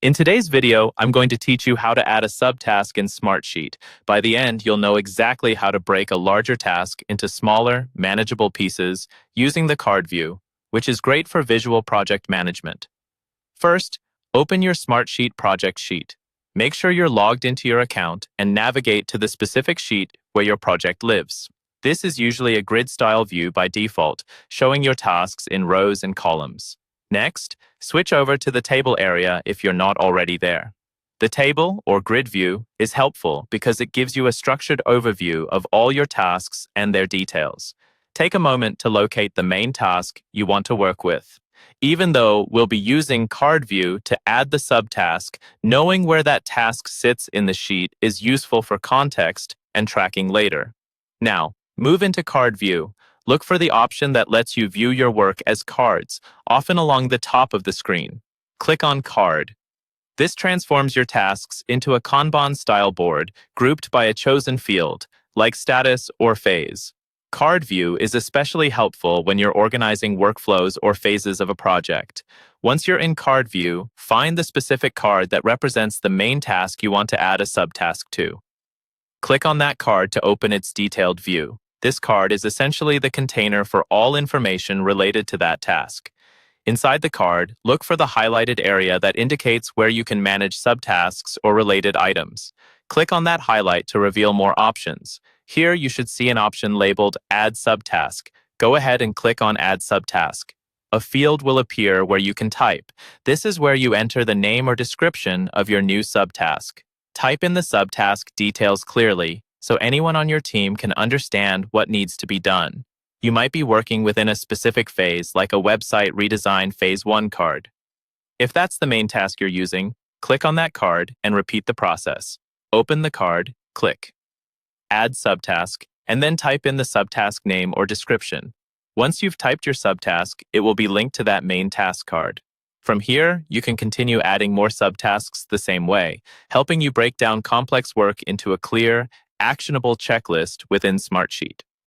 In today's video, I'm going to teach you how to add a subtask in Smartsheet. By the end, you'll know exactly how to break a larger task into smaller, manageable pieces using the card view, which is great for visual project management. First, open your Smartsheet project sheet. Make sure you're logged into your account and navigate to the specific sheet where your project lives. This is usually a grid-style view by default, showing your tasks in rows and columns. Next, switch over to the table area if you're not already there. The table, or grid view, is helpful because it gives you a structured overview of all your tasks and their details. Take a moment to locate the main task you want to work with. Even though we'll be using card view to add the subtask, knowing where that task sits in the sheet is useful for context and tracking later. Now, move into card view. Look for the option that lets you view your work as cards, often along the top of the screen. Click on Card. This transforms your tasks into a Kanban-style board grouped by a chosen field, like status or phase. Card view is especially helpful when you're organizing workflows or phases of a project. Once you're in card view, find the specific card that represents the main task you want to add a subtask to. Click on that card to open its detailed view. This card is essentially the container for all information related to that task. Inside the card, look for the highlighted area that indicates where you can manage subtasks or related items. Click on that highlight to reveal more options. Here you should see an option labeled Add Subtask. Go ahead and click on Add Subtask. A field will appear where you can type. This is where you enter the name or description of your new subtask. Type in the subtask details clearly, so anyone on your team can understand what needs to be done. You might be working within a specific phase, like a website redesign phase 1 card. If that's the main task you're using, click on that card and repeat the process. Open the card, click Add Subtask, and then type in the subtask name or description. Once you've typed your subtask, it will be linked to that main task card. From here, you can continue adding more subtasks the same way, helping you break down complex work into a clear, actionable checklist within Smartsheet.